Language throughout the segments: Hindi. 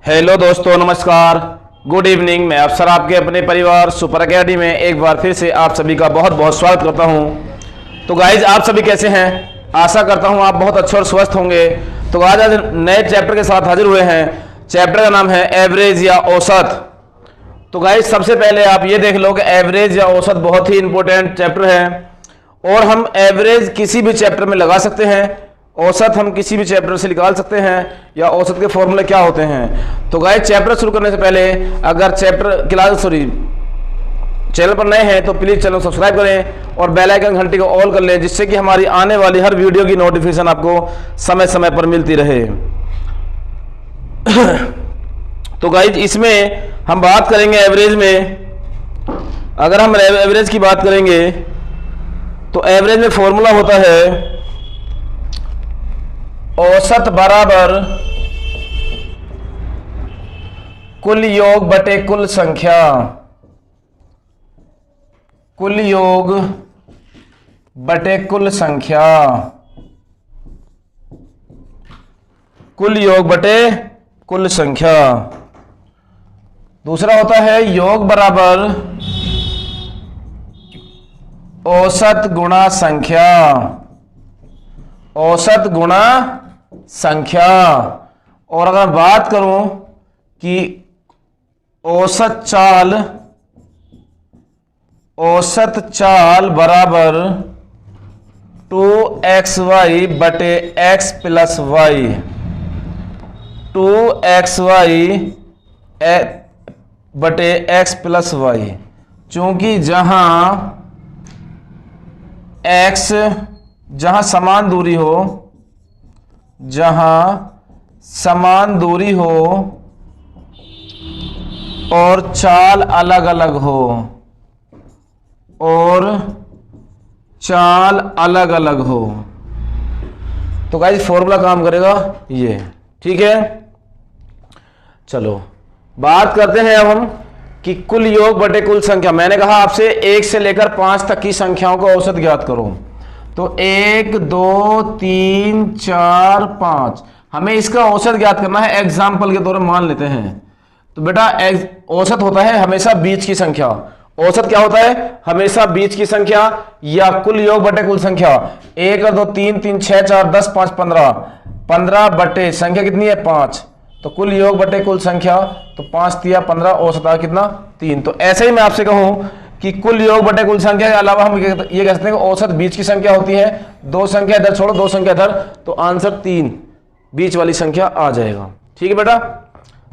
हेलो दोस्तों, नमस्कार, गुड इवनिंग। मैं अफसर आपके अपने परिवार सुपर अकेडमी में एक बार फिर से आप सभी का बहुत बहुत स्वागत करता हूं। तो गाइज, आप सभी कैसे हैं? आशा करता हूं आप बहुत अच्छे और स्वस्थ होंगे। तो आज नए चैप्टर के साथ हाजिर हुए हैं। चैप्टर का नाम है एवरेज या औसत। तो गाइज, सबसे पहले आप ये देख लो कि एवरेज या औसत बहुत ही इंपॉर्टेंट चैप्टर है और हम एवरेज किसी भी चैप्टर में लगा सकते हैं, औसत हम किसी भी चैप्टर से निकाल सकते हैं, या औसत के फॉर्मूले क्या होते हैं। तो गाइस, चैप्टर शुरू करने से पहले अगर चैनल पर नए हैं तो प्लीज चैनल सब्सक्राइब करें और बेल आइकन घंटी को ऑल कर लें, जिससे कि हमारी आने वाली हर वीडियो की नोटिफिकेशन आपको समय समय पर मिलती रहे। तो गाइस, इसमें हम बात करेंगे एवरेज में। अगर हम एवरेज की बात करेंगे तो एवरेज में फॉर्मूला होता है औसत बराबर कुल योग बटे कुल संख्या। कुल योग बटे कुल संख्या। कुल योग बटे कुल संख्या। दूसरा होता है योग बराबर औसत गुणा संख्या। औसत गुणा संख्या। और अगर बात करूं कि औसत चाल बराबर 2xy बटे x प्लस वाई। 2xy बटे x प्लस वाई। चूंकि जहां समान दूरी हो, और चाल अलग अलग हो, तो गाइस फॉर्मूला काम करेगा ये। ठीक है, चलो बात करते हैं अब हम कि कुल योग बटे कुल संख्या। मैंने कहा आपसे 1 से लेकर 5 तक की संख्याओं का औसत ज्ञात करो। तो 1 2 3 4 5 हमें इसका औसत ज्ञात करना है। एग्जाम्पल के तौर पर मान लेते हैं। तो बेटा, औसत होता है हमेशा बीच की संख्या। औसत क्या होता है? हमेशा बीच की संख्या या कुल योग बटे कुल संख्या। 1 और 2 3 3 6 4 10 5 15 15 बटे संख्या कितनी है? 5। तो कुल योग बटे कुल संख्या, तो 5 तिया 15, औसत आ कितना? 3। तो ऐसे ही मैं आपसे कहूं कि कुल योग बटे कुल संख्या के अलावा हम ये कह सकते हैं कि औसत बीच की संख्या होती है। 2 संख्या इधर छोड़ो, 2 संख्या इधर, तो आंसर 3 बीच वाली संख्या आ जाएगा। ठीक है बेटा,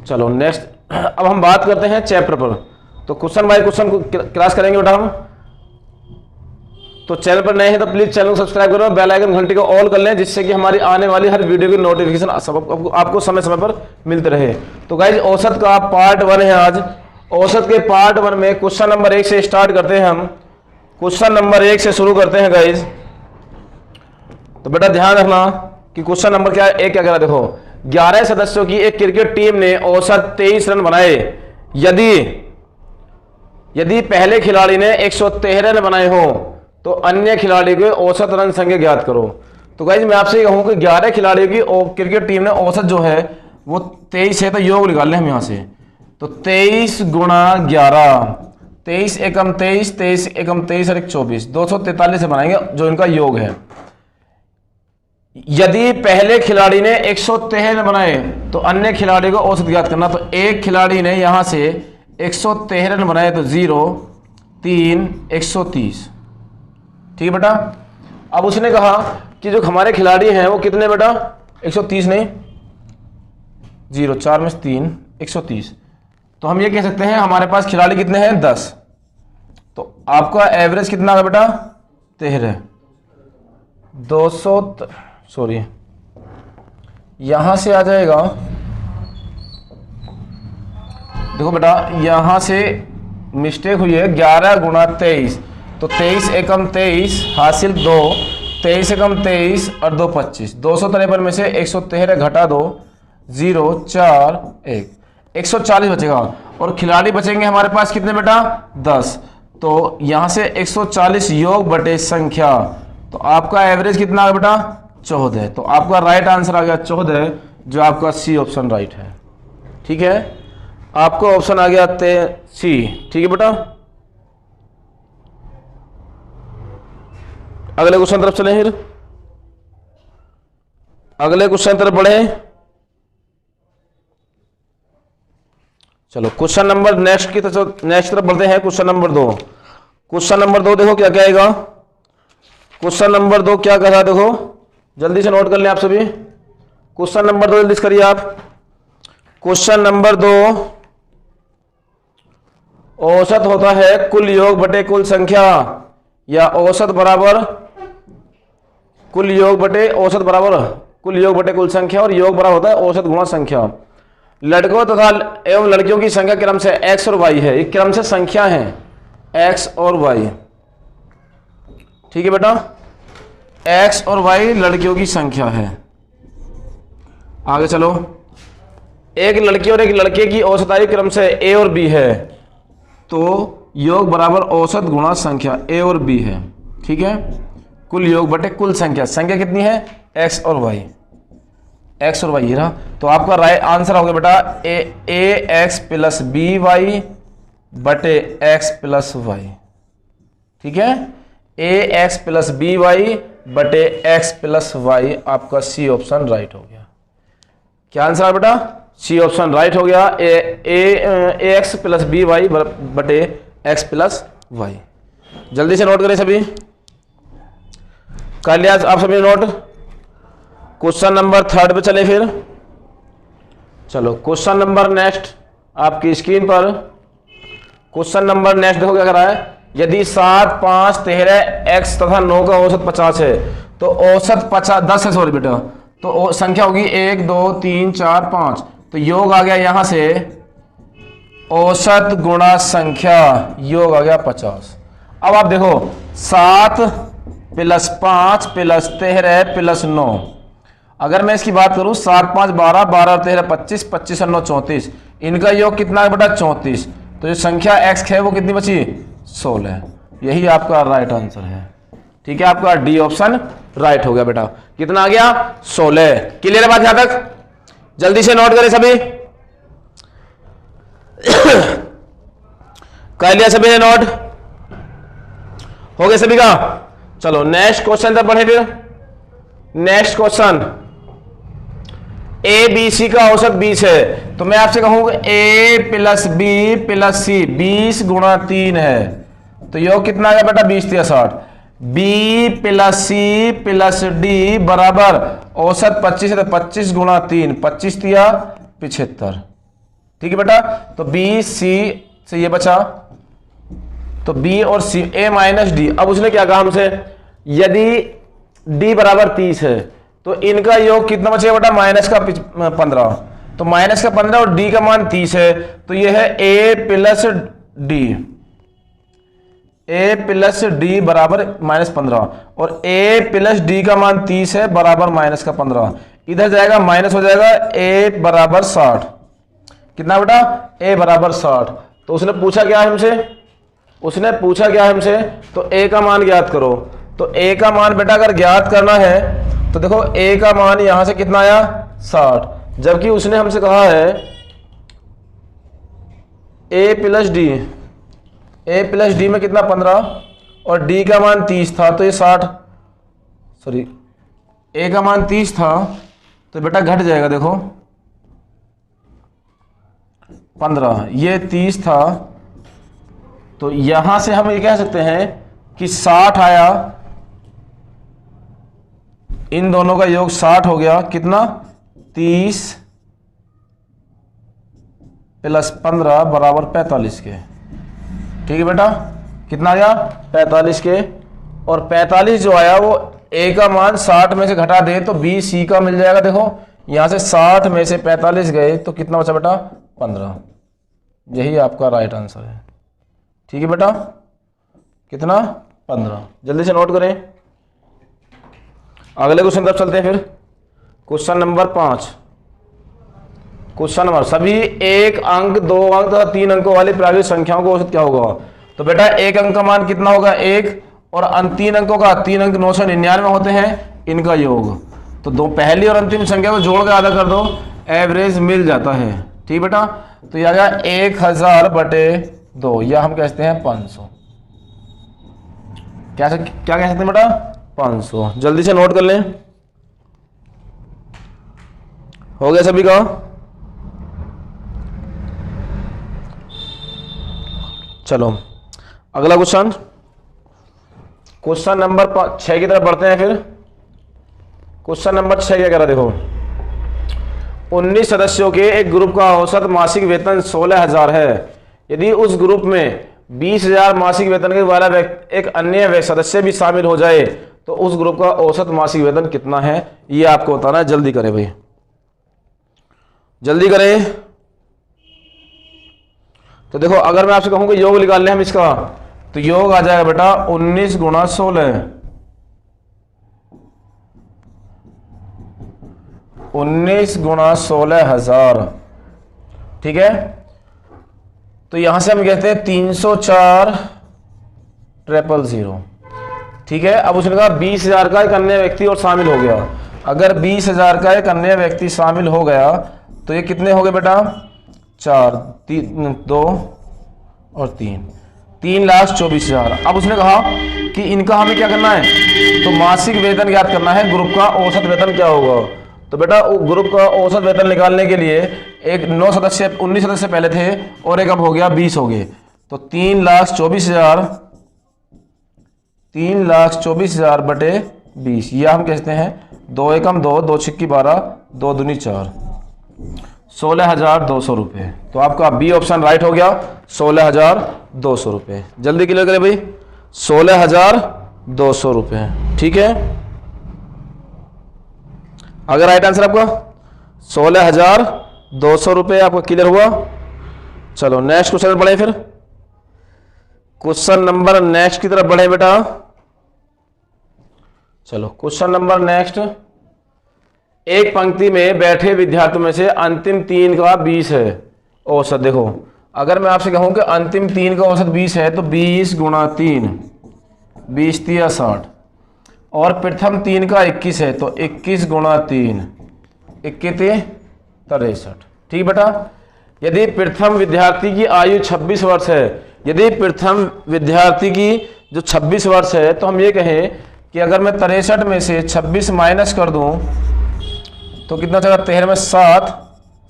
चलो नेक्स्ट। अब हम बात करते हैं चैप्टर पर। तो क्वेश्चन बाय क्वेश्चन को क्लास करेंगे बेटा हम। तो चैनल पर नए हैं तो प्लीज चैनल को सब्सक्राइब करो, बेल आइकन घंटी को ऑल कर लें, जिससे कि हमारी आने वाली हर वीडियो की नोटिफिकेशन आपको समय समय पर मिलते रहे। तो गाइज, औसत का पार्ट 1 है आज। औसत के पार्ट 1 में क्वेश्चन नंबर 1 से स्टार्ट करते हैं हम। क्वेश्चन नंबर 1 से शुरू करते हैं गाइज। तो बेटा ध्यान रखना कि क्वेश्चन नंबर क्या है, क्या कह रहा है। देखो, 11 सदस्यों की एक क्रिकेट टीम ने औसत 23 रन बनाए। यदि पहले खिलाड़ी ने 113 रन बनाए हो तो अन्य खिलाड़ी के औसत रन संख्या ज्ञात करो। तो गाइज, मैं आपसे कहूं कि 11 खिलाड़ियों की क्रिकेट टीम ने औसत जो है वो 23 है। तो योग निकाल लें हम यहां से। तो 23 गुणा 11, 23 एकम 23, 23 एकम 23 और 1 24, 243 से बनाएंगे जो इनका योग है। यदि पहले खिलाड़ी ने 113 रन बनाए तो अन्य खिलाड़ी को औसत ज्ञात करना। तो एक खिलाड़ी ने यहां से 113 रन बनाए, तो 0 3 130। ठीक है बेटा। अब उसने कहा कि जो हमारे खिलाड़ी हैं वो कितने बेटा? 130 नहीं, 0 4 में 3 130। तो हम ये कह सकते हैं हमारे पास खिलाड़ी कितने हैं? 10। तो आपका एवरेज कितना है बेटा? 13। 200 सॉरी, यहां से आ जाएगा। देखो बेटा, यहां से मिस्टेक हुई है। 11 गुणा 23, तो 23 एकम 23 हासिल 2, 23 एकम 23 और 2 25। 253 में से 113 घटा दो, 0 4 1, 140 बचेगा। और खिलाड़ी बचेंगे हमारे पास कितने बेटा? 10। तो यहां से 140 योग बटे संख्या, तो आपका एवरेज कितना है बेटा? 14। तो आपका राइट आंसर आ गया 14, जो आपका सी ऑप्शन राइट है। ठीक है, आपको ऑप्शन आ गया सी। ठीक है बेटा, अगले क्वेश्चन तरफ चलें। फिर अगले क्वेश्चन तरफ बढ़े। चलो क्वेश्चन नंबर नेक्स्ट तरफ बढ़ते हैं। Question number 2। क्वेश्चन नंबर 2 देखो क्या क्या आएगा। क्वेश्चन नंबर 2 क्या कर रहा है, देखो जल्दी से नोट कर लें आप सभी। क्वेश्चन नंबर 2 जल्दी से करिए आप। क्वेश्चन नंबर 2, औसत होता है कुल योग बटे कुल संख्या, या औसत बराबर कुल योग बटे औसत बराबर कुल योग बटे कुल संख्या, और योग बराबर होता है औसत गुणा संख्या। लड़कों तथा एवं लड़कियों की संख्या क्रम से x और y है। एक क्रम से संख्या है x और y। ठीक है बेटा, x और y लड़कियों की संख्या है। आगे चलो, एक लड़की और एक लड़के की औसताई क्रम से a और b है, तो योग बराबर औसत गुणा संख्या a और b है। ठीक है, कुल योग बटे कुल संख्या। संख्या कितनी है, x और y। x और y रहा, तो आपका राइट आंसर होगा बेटा ए एक्स प्लस बी वाई बटे एक्स प्लस वाई। ठीक है, ए एक्स प्लस बी वाई बटे एक्स प्लस वाई, आपका सी ऑप्शन राइट हो गया। क्या आंसर है बेटा, सी ऑप्शन राइट हो गया। ए एक्स प्लस बी वाई बटे एक्स प्लस वाई। जल्दी से नोट करें सभी, कर लिया आप सभी नोट। क्वेश्चन नंबर 3 पे चले। फिर चलो क्वेश्चन नंबर नेक्स्ट आपकी स्क्रीन पर। क्वेश्चन नंबर नेक्स्ट देखो क्या कर रहा है। यदि 7, 5, 13 x तथा 9 का औसत 50 है, तो औसत 10 है, सॉरी बेटा, तो संख्या होगी 1, 2, 3, 4, 5। तो योग आ गया यहां से औसत गुणा संख्या, योग आ गया 50। अब आप देखो 7 प्लस 5 प्लस 13 प्लस 9, अगर मैं इसकी बात करूं 7, 5, 12, 12 और 13 25, 25 और 9 34, इनका योग कितना है बेटा 34। तो जो संख्या x है वो कितनी बची 16। यही आपका राइट आंसर है। ठीक है, आपका डी ऑप्शन राइट हो गया बेटा। कितना आ गया 16। क्लियर है बात यहां तक, जल्दी से नोट करें सभी। कर लिया सभी ने नोट, हो गया सभी का। चलो नेक्स्ट क्वेश्चन तक बढ़े। फिर next question, A B C का औसत 20 है, तो मैं आपसे कहूंगा A plus B plus C 20 गुणा 3 है, तो योग कितना आ गया बेटा 20 या 60। B plus C plus D बराबर औसत 25 है, तो 25 गुणा 3 25 या 75। ठीक है बेटा, तो बी सी से ये बचा, तो बी और सी ए माइनस डी। अब उसने क्या कहा हमसे, यदि डी बराबर 30 है तो इनका योग कितना बचेगा बेटा माइनस का 15, तो माइनस का 15 और डी का मान 30 है, तो यह है ए प्लस डी। ए प्लस डी बराबर -15, और ए प्लस डी का मान 30 है बराबर माइनस का 15। इधर जाएगा माइनस हो जाएगा, ए बराबर 60। कितना बेटा ए बराबर 60। तो उसने पूछा क्या है हमसे, उसने पूछा क्या है हमसे, तो ए का मान ज्ञात करो। तो ए का मान बेटा अगर ज्ञात करना है तो देखो ए का मान यहां से कितना आया 60, जबकि उसने हमसे कहा है ए प्लस डी में कितना 15 और डी का मान 30 था, तो ये 60, सॉरी ए का मान 30 था तो बेटा घट जाएगा, देखो 15, ये 30 था, तो यहां से हम ये कह सकते हैं कि 60 आया, इन दोनों का योग 60 हो गया। कितना 30 प्लस 15 बराबर 45 के। ठीक है बेटा, कितना आया 45 के, और 45 जो आया वो ए का मान 60 में से घटा दे तो बी सी का मिल जाएगा। देखो यहां से 60 में से 45 गए तो कितना बचा बेटा 15। यही आपका राइट आंसर है। ठीक है बेटा, कितना 15। जल्दी से नोट करें, अगले क्वेश्चन तरफ चलते हैं। फिर क्वेश्चन नंबर 5। क्वेश्चन नंबर, सभी 1 अंक 2 अंक तथा 3 अंकों वाली प्राकृतिक संख्याओं का औसत क्या होगा। तो बेटा 1 अंक का मान कितना होगा 1, और 3 अंकों का 3 अंक 999 होते हैं, इनका योग। तो दो पहली और अंतिम संख्या को जोड़ के आधा कर दो, एवरेज मिल जाता है। ठीक बेटा, तो ये आ गया 1000 बटे 2, या हम कहते हैं 500। क्या कह सकते हैं बेटा? 500। जल्दी से नोट कर लें। हो गया सभी का? चलो अगला क्वेश्चन, क्वेश्चन नंबर 6 की तरफ बढ़ते हैं। फिर क्वेश्चन नंबर 6 क्या कह रहा है? देखो, 19 सदस्यों के एक ग्रुप का औसत मासिक वेतन 16,000 है। यदि उस ग्रुप में 20,000 मासिक वेतन के वाला एक अन्य सदस्य भी शामिल हो जाए तो उस ग्रुप का औसत मासिक वेतन कितना है, ये आपको बताना है। जल्दी करें भाई, जल्दी करें। तो देखो, अगर मैं आपसे कहूं कि योग निकाल लें हम इसका, तो योग आ जाएगा बेटा 19 गुणा 16, 19 गुणा 16,000। ठीक है, तो यहां से हम कहते हैं 304,000। ठीक है, अब उसने कहा 20,000 का एक अन्य व्यक्ति और शामिल हो गया। अगर 20,000 का एक अन्य व्यक्ति शामिल हो गया तो ये कितने हो गए बेटा? 4, 2 और 3, 3,24,000। अब उसने कहा कि इनका हमें क्या करना है? तो मासिक वेतन ज्ञात करना है, ग्रुप का औसत वेतन क्या होगा। तो बेटा ग्रुप का औसत वेतन निकालने के लिए एक 19 सदस्य पहले थे और एक अब हो गया 20 हो गए, तो 3,24,000 बटे 20, यह हम कहते हैं 2 एकम 2, 2 छिक्की 12, 2 दूनी 4, 16,200 रुपये। तो आपका बी ऑप्शन राइट हो गया, 16,200 रुपये। जल्दी क्लियर करें भाई, 16,200 रुपये। ठीक है, अगर राइट आंसर आपका 16,200 रुपये आपका क्लियर हुआ। चलो नेक्स्ट क्वेश्चन बढ़े। फिर क्वेश्चन नंबर नेक्स्ट की तरफ बढ़े बेटा। चलो क्वेश्चन नंबर नेक्स्ट, एक पंक्ति में बैठे विद्यार्थियों में से अंतिम 3 का 20 है औसत। देखो, अगर मैं आपसे कहूं कि अंतिम 3 का औसत 20 है तो 20 गुणा 3, 20 3 60, और प्रथम 3 का 21 है तो 21 गुणा 3, 21 63। ठीक बेटा, यदि प्रथम विद्यार्थी की आयु 26 वर्ष है, यदि प्रथम विद्यार्थी की जो 26 वर्ष है, तो हम ये कहें कि अगर मैं 63 में से 26 माइनस कर दूं तो कितना चला? 13 में 7,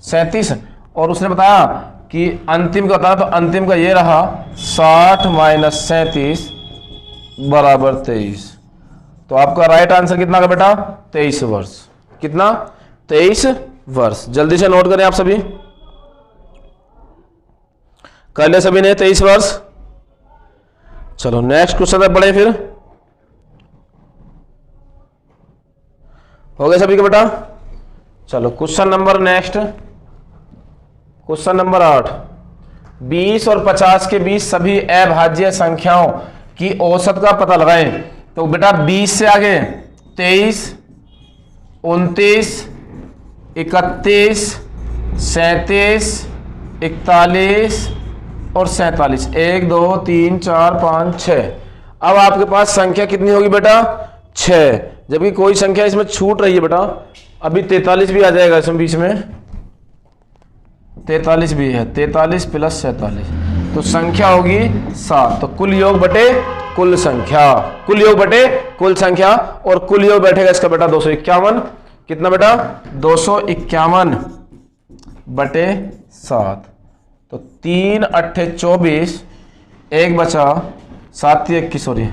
37। और उसने बताया कि अंतिम का बताया, तो अंतिम का ये रहा 60 माइनस 37 बराबर 23। तो आपका राइट आंसर कितना का बेटा? 23 वर्ष। कितना? 23 वर्ष। जल्दी से नोट करें आप सभी, कर ले सभी ने 23 वर्ष। चलो नेक्स्ट क्वेश्चन तक बढ़े। फिर हो गया सभी का बेटा। चलो question number next, question number 8, 20 और 50 के बीच सभी अभाज्य संख्याओं की औसत का पता लगाएं। तो बेटा 20 से आगे 23, 29, 31, 37, 41 और 47, 1 2 3 4 5 6। अब आपके पास संख्या कितनी होगी बेटा? 6। जबकि कोई संख्या इसमें छूट रही है बेटा, अभी 43 भी आ जाएगा इसमें बीच में, 43 भी है, 43 प्लस 47, तो संख्या होगी 7। तो कुल योग बटे कुल संख्या, कुल योग बटे कुल संख्या, और कुल योग बैठेगा इसका बेटा 251। कितना बेटा? 251 बटे 7। तो 3 8 24, एक बचा, 7 21, सॉरी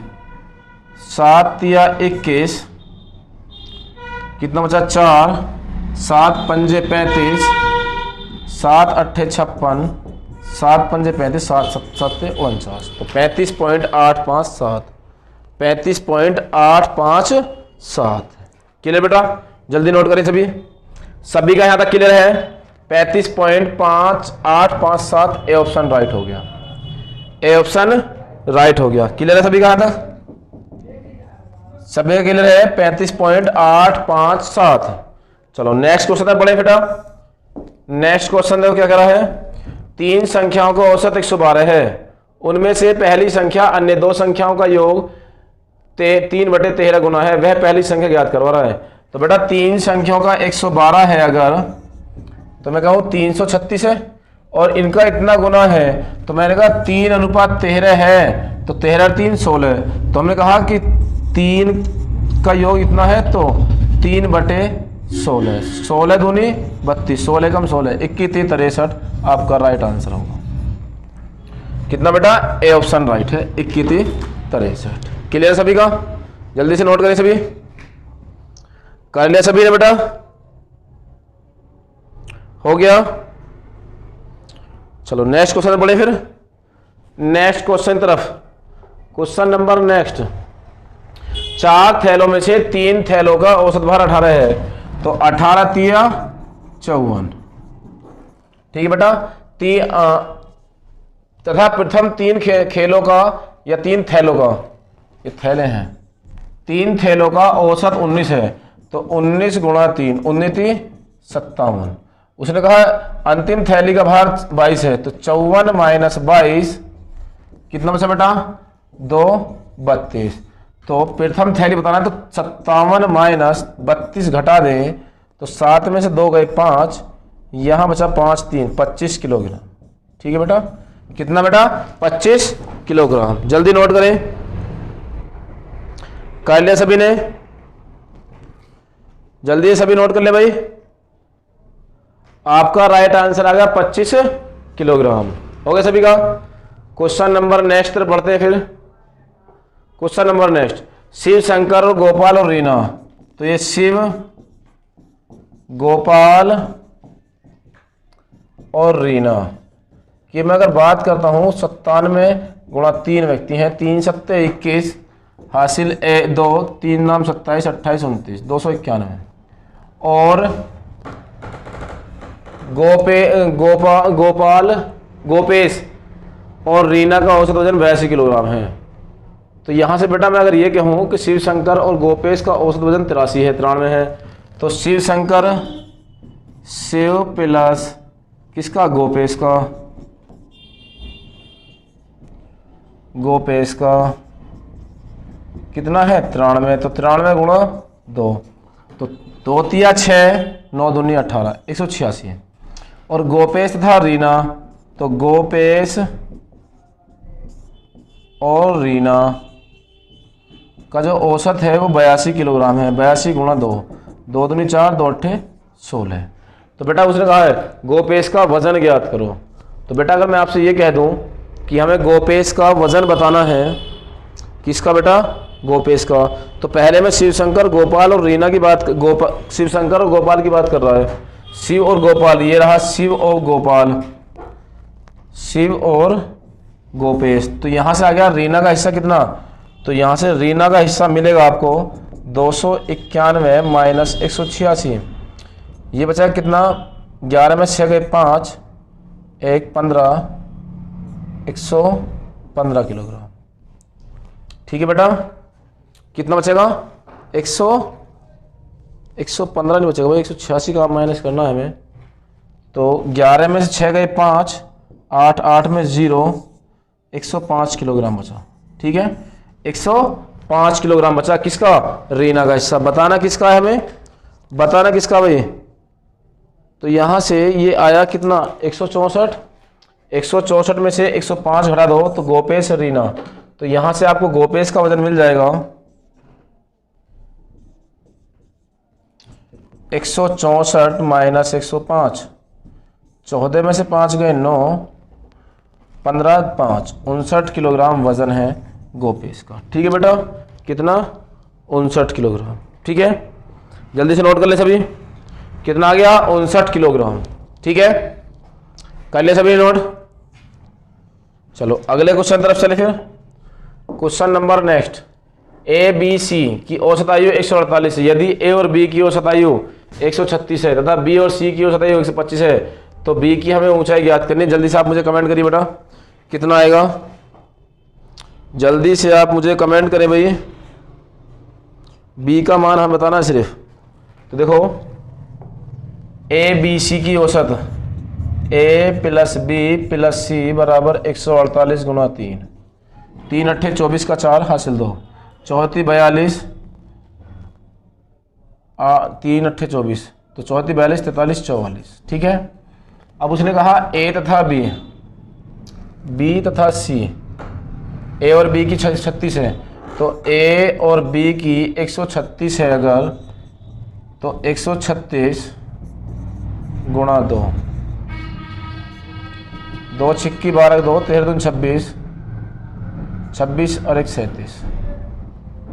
7 21, कितना बचा? 4, 7 पंजे 35, 7 8 56, 7 पंजे 35, 7 7 49, तो 35.857, 35.857। क्लियर बेटा? जल्दी नोट करें सभी, सभी का यहां तक क्लियर है? 35.5857, ए ऑप्शन राइट हो गया, ए ऑप्शन राइट हो गया। क्लियर है सभी का यहां तक? सभी का क्लियर है? 35.857। चलो नेक्स्ट क्वेश्चन तक बढ़े बेटा। नेक्स्ट क्वेश्चन देखो क्या कह रहा है। 3 संख्याओं का औसत 112 है, उनमें से पहली संख्या अन्य 2 संख्याओं का योग 3 बटे 13 गुना है, वह पहली संख्या ज्ञात करवा रहा है। तो बेटा 3 संख्याओं का 112 है अगर, तो मैं कहूँ 336 है, और इनका इतना गुना है, तो मैंने कहा 3:13 है, तो 13 3 16। तो हमने कहा कि 3 का योग इतना है, तो 3/16, 16 दूनी 32, 16 कम 16, 21 3 63 आपका राइट आंसर होगा। कितना बेटा? ए ऑप्शन राइट है, 21 3 63। क्लियर सभी का? जल्दी से नोट करें सभी। कर लिया सभी ने बेटा? हो गया? चलो नेक्स्ट क्वेश्चन पढ़े फिर। नेक्स्ट क्वेश्चन तरफ। Question number next. 4 थैलों में से 3 थैलों का औसत भार 18 है, तो 18 तिया 54। ठीक है बेटा? तथा प्रथम 3 खेलों का या 3 थैलों का, ये थैले हैं, 3 थैलों का औसत 19 है, तो 19 गुणा 3, 19 3 57। उसने कहा अंतिम थैली का भार 22 है, तो 54 माइनस 22 कितना बचा बेटा? 2 32। तो प्रथम थैली बताना है, तो 57 माइनस 32 घटा दें, तो 7 में से 2 गए 5, यहां बचा 5 3 25 किलोग्राम। ठीक है बेटा? कितना बेटा? 25 किलोग्राम। जल्दी नोट करें। कर लिया सभी ने? जल्दी सभी नोट कर ले भाई। आपका राइट आंसर आ गया 25 किलोग्राम। हो गया सभी का? क्वेश्चन नंबर नेक्स्ट तरफ बढ़ते हैं फिर। Question number next. Shiv Shankar और गोपाल और रीना, तो ये शिव गोपाल और रीना कि मैं अगर बात करता हूं 97 गुणा 3 व्यक्ति हैं, 3 सत्ते 21 हासिल 2, 3 नाम 27 28 29 291। और गोपेश और रीना का औसत वजन 82 किलोग्राम है। तो यहां से बेटा मैं अगर ये कहूं कि शिव शंकर और गोपेश का औसत वजन 83 है, 93 है, तो शिव शंकर शिव प्लस किसका? गोपेश का, गोपेश का कितना है? 93। तो 93 गुणा 2, तो 2 तिया 6 9 दूनी 18 186 है। और गोपेश तथा रीना, तो गोपेश और रीना का जो औसत है वो 82 किलोग्राम है। 82 गुणा 2, 2 दूनी 4 2 8 16। तो बेटा उसने कहा है गोपेश का वजन ज्ञात करो। तो बेटा अगर मैं आपसे ये कह दूं कि हमें गोपेश का वजन बताना है, किसका बेटा? गोपेश का, तो पहले मैं शिव शंकर गोपाल और रीना की बात, शिव शंकर और गोपाल की बात कर रहा है। शिव और गोपाल, ये रहा शिव और गोपाल, शिव और गोपेश। तो यहां से आ गया रीना का हिस्सा कितना? तो यहां से रीना का हिस्सा मिलेगा आपको 291 माइनस 186। ये बचा कितना? 11 में 6 गए 5, 1 15 115 किलोग्राम। ठीक है बेटा? कितना बचेगा? 115 नहीं बचेगा भाई, 186 का माइनस करना है हमें। तो 11 में से 6 गए 5, 8 8 में 0, 105 किलोग्राम बचा। ठीक है? 105 किलोग्राम बचा। किसका? रीना का हिस्सा। बताना किसका है हमें? बताना किसका भाई? तो यहां से ये आया कितना? 164। 164 में से 105 घटा दो, तो गोपेश रीना, तो यहां से आपको गोपेश का वजन मिल जाएगा 164 माइनस 105, 14 में से 5 गए 9, 15 5 59 किलोग्राम वजन है गोपेश का। ठीक है बेटा? कितना? 59 किलोग्राम। ठीक है? जल्दी से नोट कर ले सभी। कितना आ गया? 59 किलोग्राम। ठीक है? कर ले सभी नोट। चलो अगले क्वेश्चन तरफ चले फिर। Question number next. A B C की औसत आयु 148 है। यदि ए और बी की औसत आयु 136 है तथा बी और सी की औसत आयु 125 है, तो बी की हमें ऊंचाई ज्ञात करनी है। जल्दी से आप मुझे कमेंट करिए बेटा, कितना आएगा? जल्दी से आप मुझे कमेंट करें भाई। बी का मान हमें बताना है सिर्फ। तो देखो ए बी सी की औसत, ए प्लस बी प्लस सी बराबर 148 गुणा 3, 3 अट्ठे 24 का 4 हासिल 2, 4 42, 3 अट्ठे 24, तो 4 42 43 44। ठीक है? अब उसने कहा ए तथा बी तथा सी, ए और बी की 36 है, तो ए और बी की 136 है अगर, तो 136 गुणा 2, 2 छिक्की 12 2 13 दूनी 26, 26 और 1 37,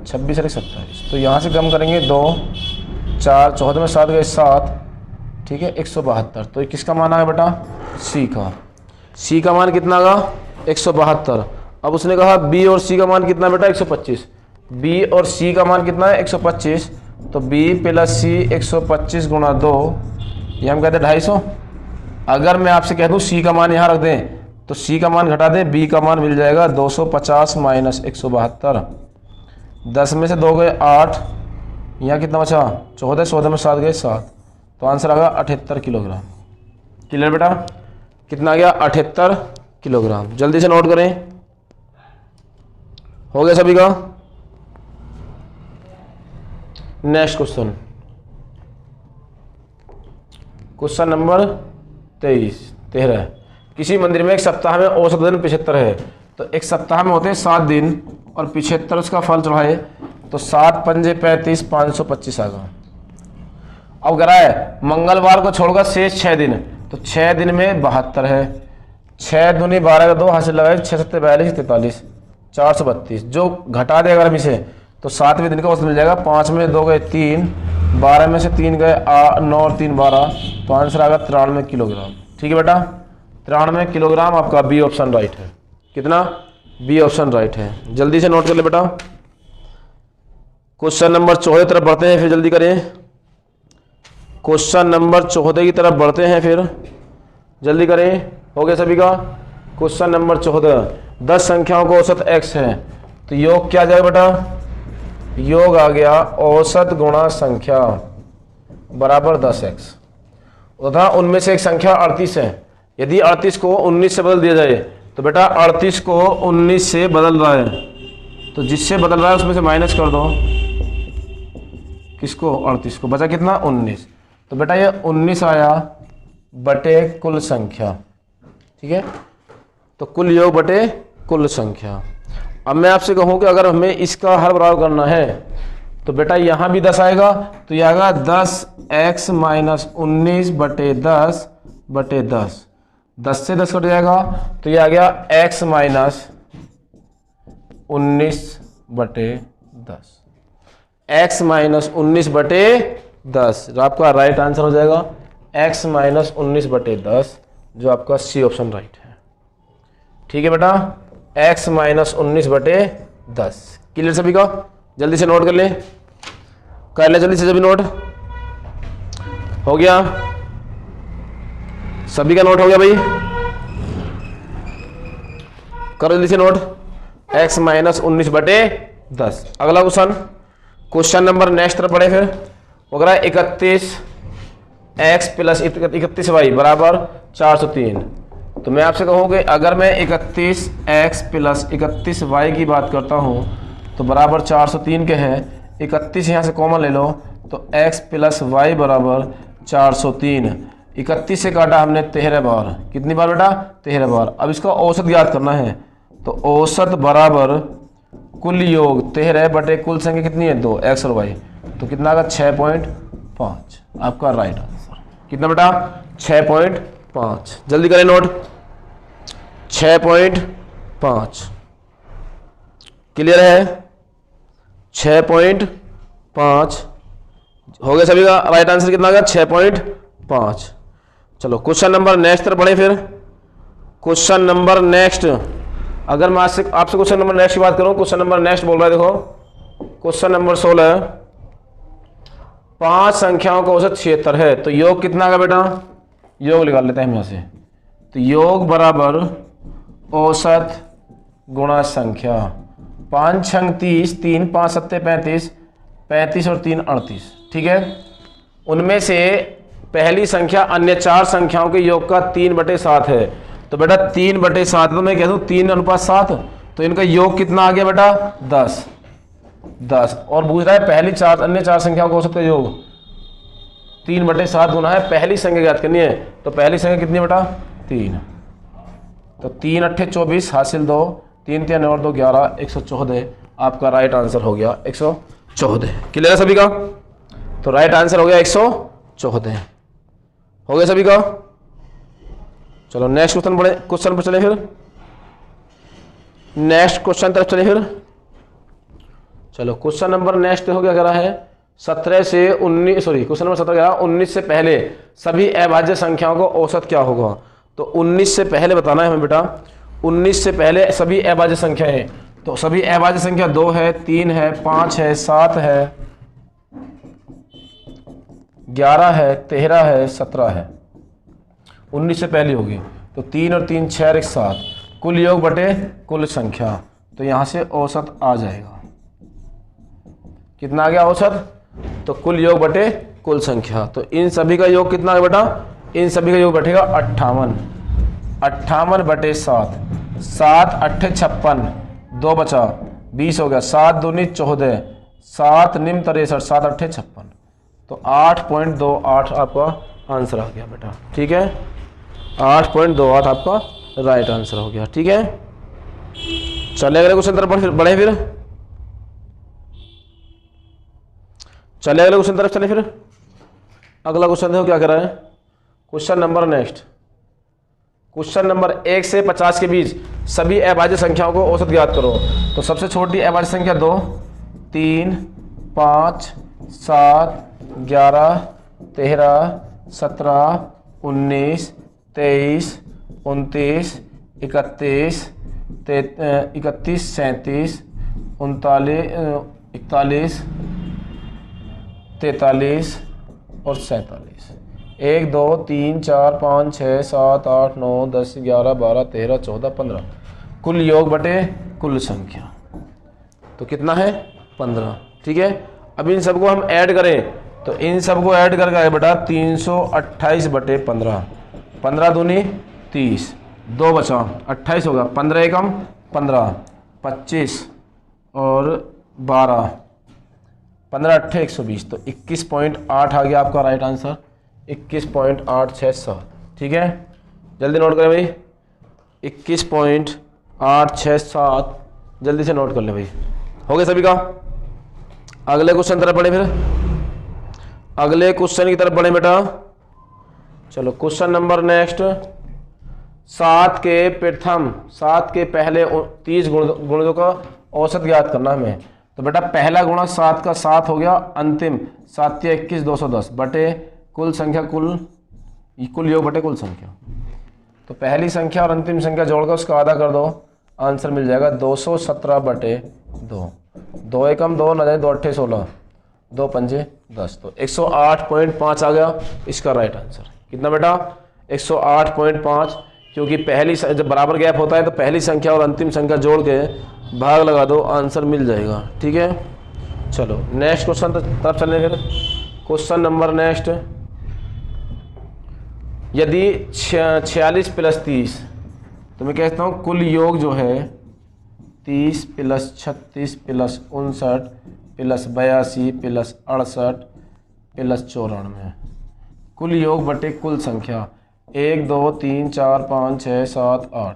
26 और 1 27। तो यहाँ से कम करेंगे 2 4 14 में 7 गए 7, ठीक है 172। तो ये किसका मान आ गया बेटा? सी का मान कितना आगा? 172। अब उसने कहा बी और सी का मान कितना बेटा? 125। बी और सी का मान कितना है? 125। तो बी प्लस सी 125 गुणा 2, ये हम कहते हैं 250। अगर मैं आपसे कह दूं सी का मान यहाँ रख दें, तो सी का मान घटा दें, बी का मान मिल जाएगा 250 माइनस 172। 10 में से 2 गए 8, यहाँ कितना बचा? 14, 14 में 7 गए 7, तो आंसर आ गया 78 किलोग्राम। क्लियर बेटा? कितना आ गया? 78 किलोग्राम। जल्दी से नोट करें। हो गया सभी का? Next question, question number 13। किसी मंदिर में एक सप्ताह में औसत दिन 75 है, तो एक सप्ताह में होते हैं 7 दिन और 75 उसका फल चढ़ाए, तो 7 पंजे 35, 525 आ गया। अब करा है मंगलवार को छोड़कर शेष 6 दिन, तो 6 दिन में 72 है, 6 दूनी 12 का 2 हाथ से लगाए, 6 7 42 43, 432। जो घटा दे अगर हम इसे, तो 7वें दिन का औसत मिल जाएगा। 5 में 2 गए 3, 12 में से 3 गए 9 और 3 12, तो आंसर आ गया 93 किलोग्राम। ठीक है बेटा? 93 किलोग्राम आपका बी ऑप्शन राइट है। कितना? बी ऑप्शन राइट है। जल्दी से नोट कर ले बेटा। क्वेश्चन नंबर 14 तरफ बढ़ते हैं, फिर जल्दी करें। क्वेश्चन नंबर 14 की तरफ बढ़ते हैं, फिर जल्दी करें। हो गया सभी का? क्वेश्चन नंबर 14, 10 संख्याओं का औसत x है, तो योग क्या आ जाएगा बेटा? योग आ गया औसत गुणा संख्या बराबर 10x, तथा उनमें से एक संख्या 38 है। यदि 38 को 19 से बदल दिया जाए, तो बेटा 38 को 19 से बदल रहा है, तो जिससे बदल रहा है उसमें से माइनस कर दो। किसको? 38 को। बचा कितना? 19। तो बेटा ये 19 आया बटे कुल संख्या। ठीक है? तो कुल योग बटे कुल संख्या। अब मैं आपसे कहूं कि अगर हमें इसका हर बराबर करना है, तो बेटा यहां भी 10 आएगा, तो यह आएगा 10x माइनस 19 बटे 10 बटे 10। 10 से 10 कट जाएगा, तो यह आ गया x माइनस 19 बटे 10। x माइनस 19 बटे 10 जो आपका राइट आंसर हो जाएगा, x माइनस 19 बटे 10, जो आपका सी ऑप्शन राइट है। ठीक है बेटा? x माइनस 19 बटे 10। क्लियर सभी का? जल्दी से नोट कर ले जल्दी से सभी नोट। हो गया? सभी का नोट हो गया भाई? करो जल्दी से नोट। x माइनस 19 बटे 10। अगला क्वेश्चन नंबर नेक्स्ट तरफ पढ़े फिर। वगैरह 31x प्लस 31y बराबर 403। तो मैं आपसे कहूँ कि अगर मैं 31x प्लस 31y की बात करता हूँ, तो बराबर 403 के हैं। 31 यहाँ से कॉमन ले लो, तो x प्लस y बराबर 403। 31 से काटा हमने 13 बार। कितनी बार बेटा? 13 बार। अब इसका औसत ज्ञात करना है, तो औसत बराबर कुल योग 13 बटे कुल संख्या कितनी है? 2, x और y। तो कितना आएगा? 6.5 आपका राइट आंसर। कितना बेटा? 6.5। जल्दी करें नोट। 6.5 क्लियर है? 6.5 हो गया सभी का? राइट आंसर कितना आ गया? 6.5। चलो क्वेश्चन नंबर नेक्स्ट तरफ बढ़े फिर। क्वेश्चन नंबर नेक्स्ट, अगर मैं आपसे क्वेश्चन नंबर नेक्स्ट की बात करूं, क्वेश्चन नंबर नेक्स्ट बोल रहा है, देखो क्वेश्चन नंबर 16, 5 संख्याओं का औसत 76 है, तो योग कितना का बेटा? योग निकाल लेते हैं हम यहाँ से। तो योग बराबर औसत गुणा संख्या। 5 छंग 30, 3 5 7 35, 35 और 3 38। ठीक है? उनमें से पहली संख्या अन्य 4 संख्याओं के योग का 3/7 है, तो बेटा 3/7, तो मैं कह दूं 3:7, तो इनका योग कितना आ गया बेटा? 10। और पूछ रहा है पहली 4 अन्य 4 संख्याओं का औसत का योग। 3/7 गुना है, पहली संख्या ज्ञात करनी है। तो पहली संख्या कितनी बेटा 3, तो 3 8 24 हासिल 2, 3 3 और 2 11, 114 आपका राइट आंसर हो गया 114। क्लियर है सभी का? तो राइट आंसर हो गया 114। हो गया सभी का? चलो नेक्स्ट क्वेश्चन पर चले, फिर नेक्स्ट क्वेश्चन तरफ चले। फिर चलो क्वेश्चन नंबर नेक्स्ट हो गया, कह रहा है 17 से 19, सॉरी क्वेश्चन नंबर 17 कह रहा है 19 से पहले सभी अभाज्य संख्याओं को औसत क्या होगा। तो 19 से पहले बताना है हमें बेटा, 19 से पहले सभी अभाज्य संख्या है। तो सभी अभाज्य संख्या 2 है, 3 है, 5 है, 7 है, 11 है, 13 है, 17 है। 19 से पहले होगी तो 3 और 3 6 और 1 7, कुल योग बटे कुल संख्या। तो यहां से औसत आ जाएगा, कितना आ गया औसत? तो कुल योग बटे कुल संख्या। तो इन सभी का योग कितना है बेटा? इन सभी का योग बैठेगा 58, 58/7, 7 8 56, 2 बचा 20 हो गया, 7 दूनी 14, 7 निम 63, 7 8 56। तो 8.28 आपका आंसर आ गया बेटा। ठीक है, 8.28 आपका राइट आंसर हो गया। ठीक है, चले अगले क्वेश्चन तरफ बढ़े, फिर चले अगले क्वेश्चन तरफ चले। फिर अगला क्वेश्चन देखो क्या कर रहा है। Question number next, question number 1 से 50 के बीच सभी अभाज्य संख्याओं को औसत ज्ञात करो। तो सबसे छोटी अभाज्य संख्या 2, 3, 5, 7, 11, 13, 17, 19, 23, 29, 31, 37, 39, 41, 43 और 47। 1 2 3 4 5 6 7 8 9 10 11 12 13 14 15, कुल योग बटे कुल संख्या। तो कितना है 15। ठीक है, अब इन सबको हम ऐड करें तो इन सबको ऐड करके आए बेटा 328/15, 15 दूनी 30, 2 बचा 28 होगा, 15 एकम 15, 25 और 12, 15 8 120। तो 21.8 आ गया आपका राइट आंसर, 21.867। ठीक है, जल्दी नोट करें भाई, 21.867 जल्दी से नोट कर ले भाई। हो गया सभी का? अगले क्वेश्चन तरफ बढ़े, फिर अगले क्वेश्चन की तरफ बढ़े बेटा। चलो क्वेश्चन नंबर नेक्स्ट, 7 के पहले 30 गुणजों का औसत ज्ञात करना हमें। तो बेटा पहला गुणा 7 का 7 हो गया, अंतिम 7 या 21 210 बटे कुल संख्या, कुल योग बटे कुल संख्या। तो पहली संख्या और अंतिम संख्या जोड़कर उसका आधा कर दो, आंसर मिल जाएगा 217/2। 2 एकम 2 न जाए, 2 8 16, 2 पंजे 10। तो 108.5 आ गया इसका राइट आंसर। कितना बेटा 108.5, क्योंकि पहली जब बराबर गैप होता है तो पहली संख्या और अंतिम संख्या जोड़ के भाग लगा दो, आंसर मिल जाएगा। ठीक है, चलो नेक्स्ट क्वेश्चन तरफ चलने। फिर क्वेश्चन नंबर नेक्स्ट, यदि 46 + 30, तो मैं कहता हूँ कुल योग जो है 30 + 36 + 59 + 82 + 68 + 94, कुल योग बटे कुल संख्या 1 2 3 4 5 6 7 8।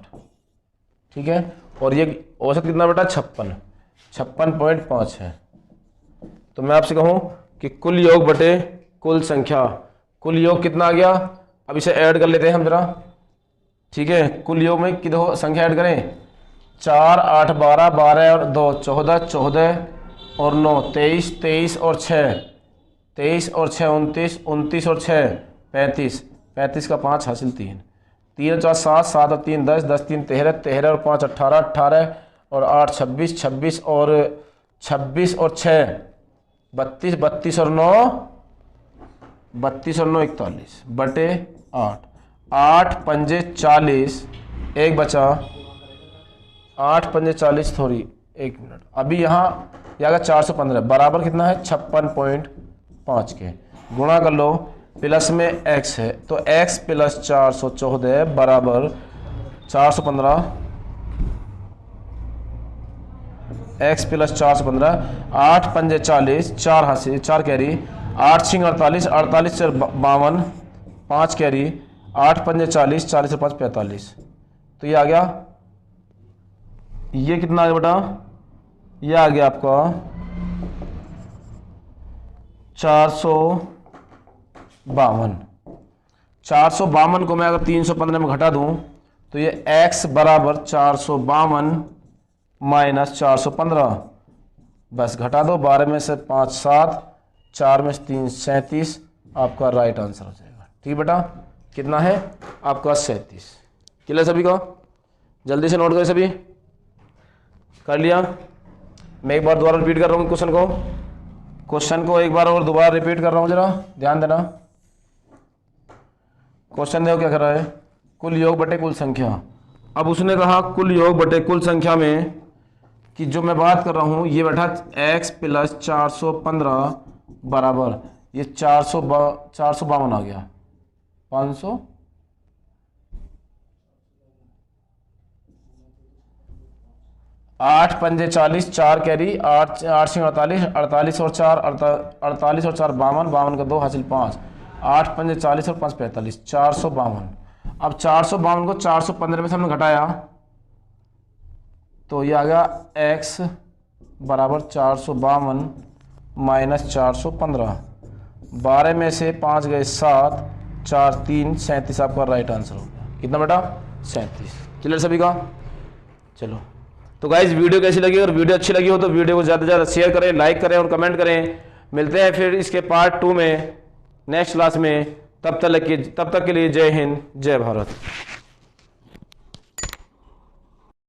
ठीक है, और ये औसत कितना बेटा 56.5 है। तो मैं आपसे कहूं कि कुल योग बटे कुल संख्या, कुल योग कितना आ गया? अब इसे ऐड कर लेते हैं हम जरा। ठीक है, कुल योग में कितनी संख्या ऐड करें? 4 8 12, 12 और 2 14, 14 और 9 23, 23 और 6 23 और 6 29, 29 और 6 35, 35 का 5 हासिल 3, 3 और 4 7, 7 और 3 10, 10 3 13, 13 और 5 18, 18 और 8 26, 26 और 26 और 6 32, 32 और 9 32 और 9 41 बटे 8, 8 पंजे 40, एक बचा, 8 पंजे 40 थोड़ी, 1 मिनट। अभी यहाँ आएगा 415 बराबर कितना है 56.5 के, गुणा कर लो, प्लस में x है तो x + 414 बराबर 415, x + 415, 8 पंजे 40, 4 हासिल 4 कैरी, 8 6 48, 48 4 52, 5 कैरी, 8 5 40, 40 और 5 45। तो ये आ गया, ये कितना आ गया बेटा, ये आ गया आपका 452। 452 को मैं अगर 315 में घटा दूं तो ये x बराबर 452 माइनस 415, बस घटा दो, 12 में से 5 7, 4 में से 3 37, आपका राइट आंसर हो जाएगा। ठीक बेटा, कितना है आपका 37। क्लियर सभी को? जल्दी से नोट करें सभी, कर लिया? मैं एक बार दोबारा रिपीट कर रहा हूँ क्वेश्चन को एक बार और दोबारा रिपीट कर रहा हूँ, जरा ध्यान देना। क्वेश्चन देखो क्या कर रहा है, कुल योग बटे कुल संख्या। अब उसने कहा कुल योग बटे कुल संख्या में कि जो मैं बात कर रहा हूँ ये बैठा x प्लस 415 बराबर ये 452 आ गया 500 8 पंजे 40, 4 कैरी, 8 8 से 48, 48 और 4 48 और 4 52, 52 का 2 हासिल 5, 8 पंजे 40 और 5 45, 452। अब 452 को 415 में से हमने घटाया तो ये आ गया x बराबर 452 माइनस 415, 12 में से 5 गए 7, 4 3 37, आपका राइट आंसर हो गया। कितना बेटा? 37। क्लियर सभी का? चलो, तो गाइज वीडियो कैसी लगी, और वीडियो अच्छी लगी हो तो वीडियो को ज़्यादा से ज़्यादा शेयर करें, लाइक करें और कमेंट करें। मिलते हैं फिर इसके पार्ट 2 में नेक्स्ट क्लास में। तब तक के लिए जय हिंद, जय भारत।